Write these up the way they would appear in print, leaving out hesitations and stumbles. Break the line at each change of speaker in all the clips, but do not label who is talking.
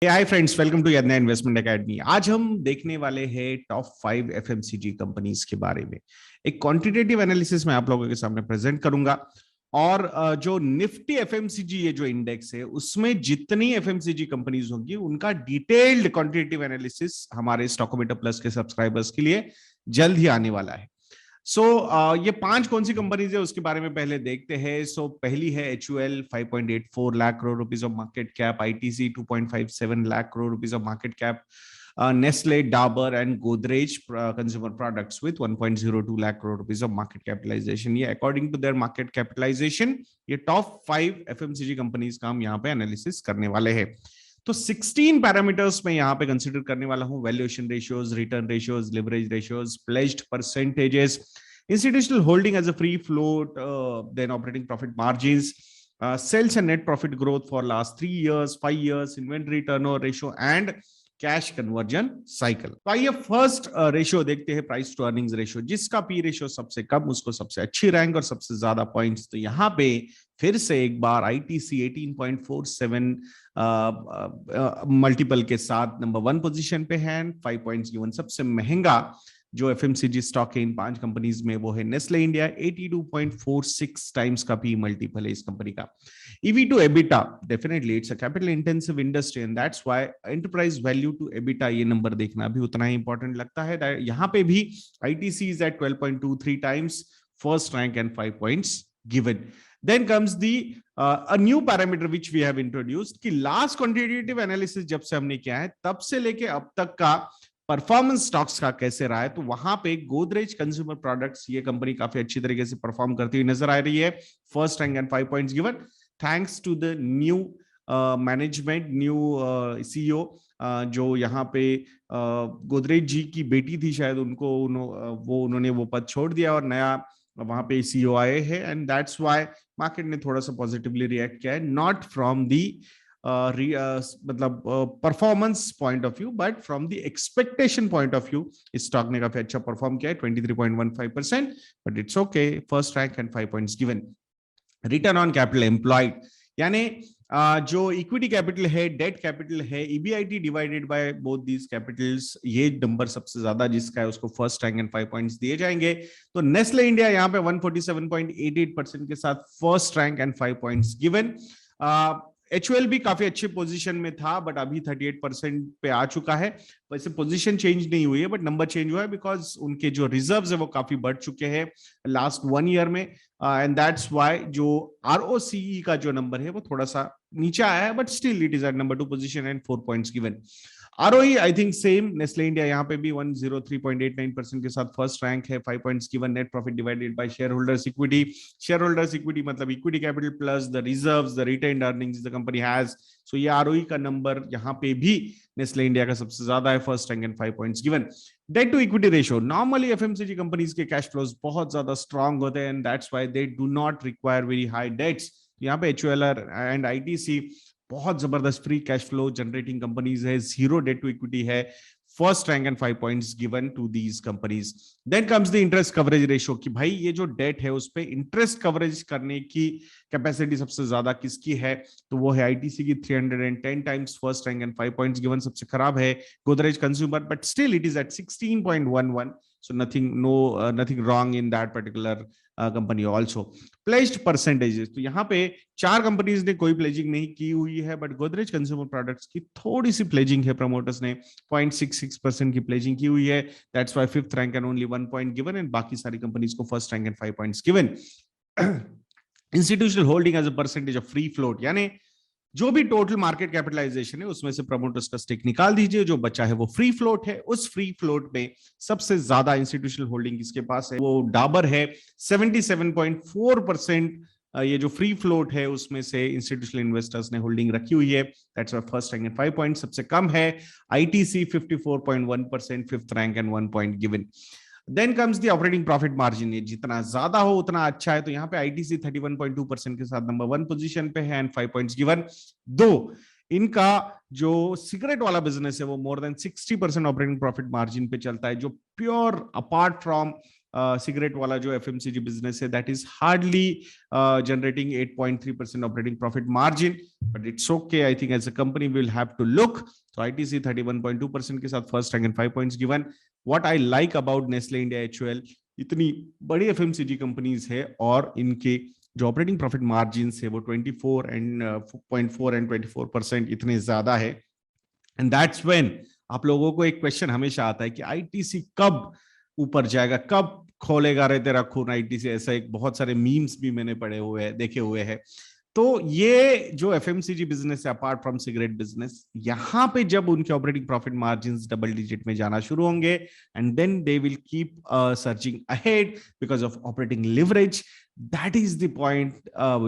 Hi friends, welcome to Yadna investment academy. आज हम देखने वाले हैं टॉप 5 एफएमसीजी कंपनीज के बारे में। एक क्वांटिटेटिव एनालिसिस मैं आप लोगों के सामने प्रेजेंट करूंगा और जो निफ्टी एफएमसीजी ये जो इंडेक्स है उसमें जितनी एफएमसीजी कंपनीज होंगी उनका डिटेल्ड क्वांटिटेटिव एनालिसिस हमारे स्टॉकोमीटर प्लस के सब्सक्राइबर्स के लिए जल्द ही आने वाला है। ये 5 कौन सी कंपनीज है उसके बारे में पहले देखते हैं। पहली है HUL, 5.84 lakh crore rupees of market cap, ITC 2.57 lakh crore rupees of market cap, Nestle, Dabur and Godrej consumer products with 1.02 lakh crore rupees of market capitalization। ये according to their market capitalization ये टॉप 5 FMCG कंपनीज का हम यहाँ पे analysis करने वाले हैं। तो 16 पैरामीटर्स में यहां पे कंसीडर करने वाला हूं। Valuation ratios, return ratios, leverage ratios, pledged percentages, institutional holding as a free float, then operating profit margins, sales and net profit growth for last 3 years, 5 years, inventory turnover ratio and cash conversion cycle. तो आइए first ratio देखते हैं, price to earnings ratio. जिसका P ratio सबसे कम उसको सबसे अच्छी rank और सबसे ज्यादा पॉइंट्स। तो यहाँ पे फिर से एक बार ITC 18.47 मल्टीपल के साथ नंबर 1 पोजीशन पे है, 5 पॉइंट्स गिवन। सबसे महंगा जो एफएमसीजी स्टॉक है इन 5 कंपनीज में वो है नेस्ले इंडिया, 82.46 टाइम्स का पी मल्टीपल है इस कंपनी का। EV to EBITDA, definitely it's a capital intensive industry and that's why enterprise value to EBITDA ये नंबर देखना भी उतना ही इंपॉर्टेंट लगता है। यहाँ पे भी ITC is at 12.23 times, first rank and 5 points given. Then comes a new parameter which we have introduced कि लास्ट क्वांटिटेटिव एनालिसिस जब से हमने किया है तब से लेके अब तक का परफॉर्मेंस स्टॉक्स का कैसे रहा है। तो वहां पे गोदरेज कंज्यूमर प्रोडक्ट्स ये कंपनी काफी अच्छी तरीके से परफॉर्म करती हुई नजर आ रही है। First rank and 5 points given thanks to the new management, new CEO जो यहाँ पे गोदरेज जी की बेटी थी शायद, उन्होंने वो पद छोड़ दिया और नया वहां पे CEO आए हैं एंड दैट्स व्हाई मार्केट ने थोड़ा सा पॉजिटिवली रिएक्ट किया है। नॉट फ्रॉम दी मतलब performance point of view but from the expectation point of view इस स्टॉक ने काफी अच्छा परफॉर्म किया है, 23.15%, but it's okay, first rank and 5 points given. Return on capital employed यानी जो इक्विटी कैपिटल है, डेट कैपिटल है, EBIT divided by both these Capitals, ये नंबर सबसे ज्यादा जिसका है उसको फर्स्ट रैंक एंड 5 पॉइंट्स दिए जाएंगे। तो नेस्ले इंडिया यहाँ पे 147.88% के साथ first rank and 5 points given. HUL भी काफी अच्छे पोजीशन में था बट अभी 38% पे आ चुका है। वैसे पोजीशन चेंज नहीं हुई है बट नंबर चेंज हुआ है बिकॉज उनके जो रिजर्व्स है वो काफी बढ़ चुके हैं लास्ट 1 ईयर में एंड दैट्स व्हाई जो ROCE का जो नंबर है वो थोड़ा सा नीचे आया है but still it is at number 2 position and 4 points given. ROE I think same, Nestle India यहाँ पे भी 103.89% के साथ फर्स्ट रैंक है, 5 points given. Net profit divided by share holders equity, share holders equity मतलब equity capital plus the reserves, the retained earnings the company has. So ये ROE का number यहाँ पे भी नेस्ले इंडिया का सबसे ज्यादा है, first rank and 5 points given. Debt to equity ratio, normally FMCG companies के कैश फ्लोज बहुत ज्यादा स्ट्रांग होते हैं and that's why they do not require very high debts. यहाँ पे HUL एंड ITC बहुत जबरदस्त free cash flow generating companies है, 0 डेट टू इक्विटी है, first rank and 5 points given to these companies. Then comes the interest coverage ratio कि भाई ये जो डेट है उस पे इंटरेस्ट कवरेज करने की कैपेसिटी सबसे ज्यादा किसकी है, तो वो है ITC की 310 times, first rank and 5 points given. सबसे खराब है Godrej consumer but still it is at 16.11, so nothing wrong in that particular company also। pledged percentages, तो यहाँ पे 4 कंपनीज ने कोई प्लेजिंग नहीं की हुई है बट गोदरेज कंज्यूमर प्रोडक्ट्स की थोड़ी सी प्लेजिंग है, प्रमोटर्स ने 0.66% की प्लेजिंग की हुई है, that's why 5th rank and only 1 point given and बाकी सारी कंपनीज को first rank and 5 points given. Institutional holding as a percentage of free float यानी जो भी टोटल मार्केट कैपिटलाइजेशन है उसमें से प्रमोटर्स का स्टेक निकाल दीजिए, जो बचा है वो फ्री फ्लोट है। उस फ्री फ्लोट में सबसे ज्यादा इंस्टीट्यूशनल होल्डिंग किसके पास है, वो डाबर है, 77.4%। ये जो फ्री फ्लोट है उसमें से इंस्टीट्यूशनल इन्वेस्टर्स ने होल्डिंग रखी हुई है, that's why first rank and 5 point. सबसे कम है ITC 54.1%, fifth rank and 1 point given. Then comes the operating profit margin, ये जितना ज्यादा हो उतना अच्छा है। तो यहाँ पे ITC 31.2% के साथ नंबर 1 पोजीशन पे है एंड 5 पॉइंट्स गिवन। दो इनका जो सिगरेट वाला बिजनेस है वो more than 60% operating profit margin पे चलता है, जो प्योर अपार्ट फ्रॉम सिगरेट वाला जो FMCG बिजनेस है that is hardly generating 8.3% operating profit margin. but it's okay. I think as a company we'll have to look. So ITC 31.2% के साथ first rank and 5 points given. What I like about Nestle India, HUL, इतनी बड़ी FMCG companies है और इनके जो operating profit margin है वो 24.4 एंड 24% इतने ज्यादा है. एंड दैट्स व्हेन आप लोगों को एक क्वेश्चन हमेशा आता है कि ITC कब ऊपर जाएगा, कब खोलेगा रे तेरा खून ITC. ऐसा एक बहुत सारे मीम्स भी मैंने पढ़े हुए हैं, देखे हुए हैं. तो ये जो FMCG बिजनेस है अपार्ट फ्रॉम सिगरेट बिजनेस, यहां पे जब उनके operating profit margins double digit में जाना शुरू होंगे and then they will keep searching ahead because of operating leverage, that is the point.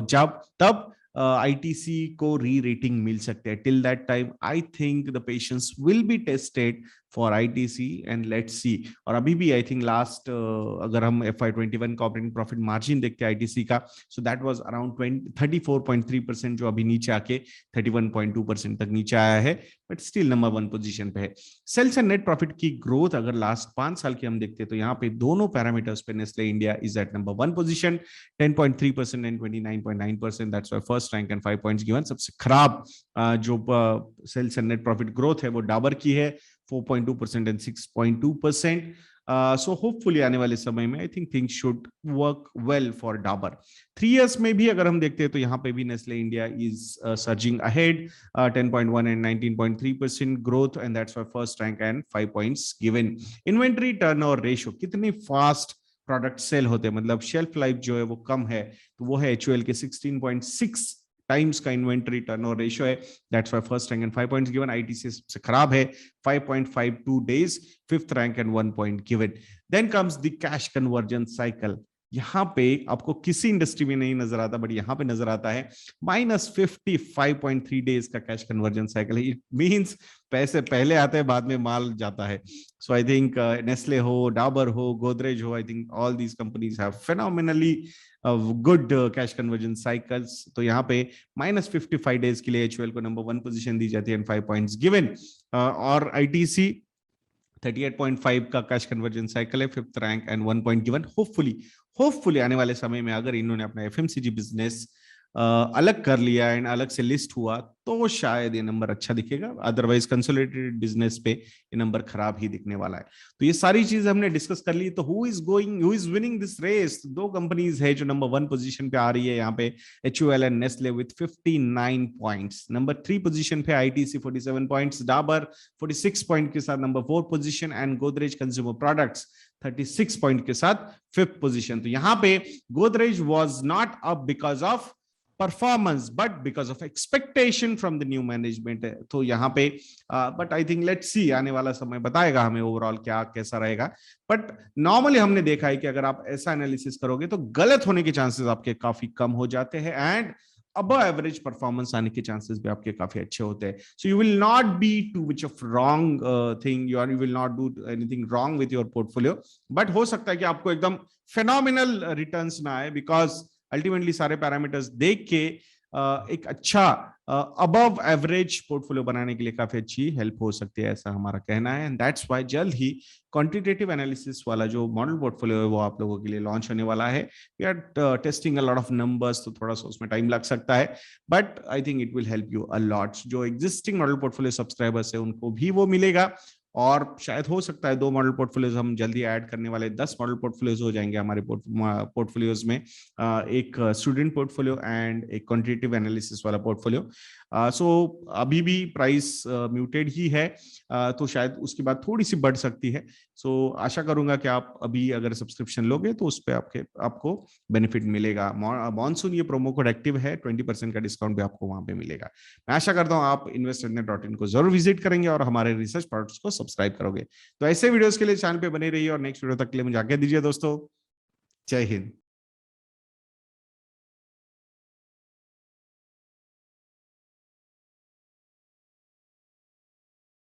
जब तब ITC को री रेटिंग मिल सकते हैं. Till that time I think the patience will be tested for ITC and let's see. और अभी भी I think last अगर हम FY21 का ऑपरेटिंग प्रॉफिट मार्जिन देखते हैं ITC का, सो दैट वाज अराउंड 34.3%, जो अभी नीचे आके 31.2% तक नीचे आया है, बट स्टिल नंबर 1 पोजीशन पे है. सेल्स एंड नेट प्रॉफिट की ग्रोथ अगर लास्ट 5 साल की हम देखते हैं तो यहाँ पे दोनों पैरामीटर्स पे Nestle India is at number 1 position, 10.3% and 29.9%. That's why first rank and 5 points given. सबसे खराब जो sales and net profit growth है वो डाबर की है, 4.2% एंड 6.2%. सो होपफुली आने वाले समय में I think things should work well for Dabur. 3 years में भी अगर हम देखते हैं तो यहाँ पे भी Nestle India is surging ahead, 10.1 and 19.3% growth, and that's why first rank and 5 points given. Inventory turnover ratio, कितनी फास्ट प्रोडक्ट सेल होते हैं, मतलब शेल्फ लाइफ जो है वो कम है, तो वो है HUL के 16.6 टाइम्स का इन्वेंटरी टर्नओवर रेशियो है. That's why first rank and 5 points given. ITC सबसे खराब है, 5.52 days, fifth rank and 1 point given. Then comes the cash conversion cycle. यहाँ पे आपको किसी इंडस्ट्री में नहीं नजर आता, बट यहाँ पे नजर आता है -55.3 डेज का कैश कन्वर्जन साइकिल है. इट मींस पैसे पहले आते हैं, बाद में माल जाता है. सो आई थिंक नेस्ले हो, डाबर हो, गोदरेज हो, I think all these companies have phenomenally good cash conversion cycles. तो यहाँ पे -55 डेज के लिए HUL को नंबर 1 पोजीशन दी जाती है एंड 5 पॉइंट्स गिवन. और ITC 38.5 का कैश कन्वर्जन साइकिल है, fifth rank and 1 point given. Hopefully आने वाले समय में अगर इन्होंने अपना FMCG बिजनेस अलग कर लिया एंड अलग से लिस्ट हुआ तो शायद ये नंबर अच्छा दिखेगा, अदरवाइज कंसोलिडेटेड बिजनेस पे ये नंबर खराब ही दिखने वाला है. तो ये सारी चीज हमने डिस्कस कर ली. तो who is winning this race? 2 companies है जो नंबर 1 पोजीशन पे आ रही है यहाँ पे, HUL and Nestle with 59 points. Number 3 position पे ITC 47 पॉइंट्स, डाबर 46 पॉइंट के साथ number 4 position, and Godrej consumer products 36 point के साथ 5th पोजीशन. तो यहाँ पे Godrej was not up because of performance but because of expectation from the new management. तो यहाँ पे but I think let's see, आने वाला समय बताएगा हमें ओवरऑल क्या कैसा रहेगा. बट नॉर्मली हमने देखा है कि अगर आप ऐसा एनालिसिस करोगे तो गलत होने के चांसेस आपके काफी कम हो जाते हैं एंड अबव एवरेज परफॉर्मेंस आने के चांसेस भी आपके काफी अच्छे होते हैं. So you will not be to which of wrong thing, you will not do anything wrong with your portfolio. But हो सकता है कि आपको एकदम फेनोमिनल रिटर्न्स ना आए, बिकॉज अल्टीमेटली सारे पैरामीटर्स देख के एक अच्छा अबव एवरेज पोर्टफोलियो बनाने के लिए काफी अच्छी हेल्प हो सकती है, ऐसा हमारा कहना है. एंड दैट्स व्हाई जल्द ही क्वांटिटेटिव एनालिसिस वाला जो मॉडल पोर्टफोलियो है वो आप लोगों के लिए लॉन्च होने वाला है. We are testing a lot of numbers, तो थोड़ा सा उसमें टाइम लग सकता है, but I think it will help you a lot. जो एग्जिस्टिंग मॉडल पोर्टफोलियो सब्सक्राइबर्स है उनको भी वो मिलेगा, और शायद हो सकता है 2 मॉडल पोर्टफोलियोज हम जल्दी ऐड करने वाले, 10 मॉडल पोर्टफोलियोज हो जाएंगे हमारे पोर्टफोलियोज में. एक स्टूडेंट पोर्टफोलियो एंड एक क्वांटिटेटिव एनालिसिस वाला पोर्टफोलियो. सो अभी भी प्राइस म्यूटेड ही है, तो शायद उसके बाद थोड़ी सी बढ़ सकती है. सो आशा करूंगा कि आप अभी अगर सब्सक्रिप्शन लोगे तो उस पर आपको बेनिफिट मिलेगा. मॉनसून ये प्रोमो कोड एक्टिव है, 20% का डिस्काउंट भी आपको वहां पे मिलेगा. मैं आशा करता हूं आप investornet.in को जरूर विजिट करेंगे और हमारे रिसर्च प्रोडक्ट्स को सब्सक्राइब करोगे. तो ऐसे वीडियोस के लिए चैनल पे बने रहिए और नेक्स्ट वीडियो तक के लिए मुझे आज्ञा दीजिए दोस्तों. जय हिंद.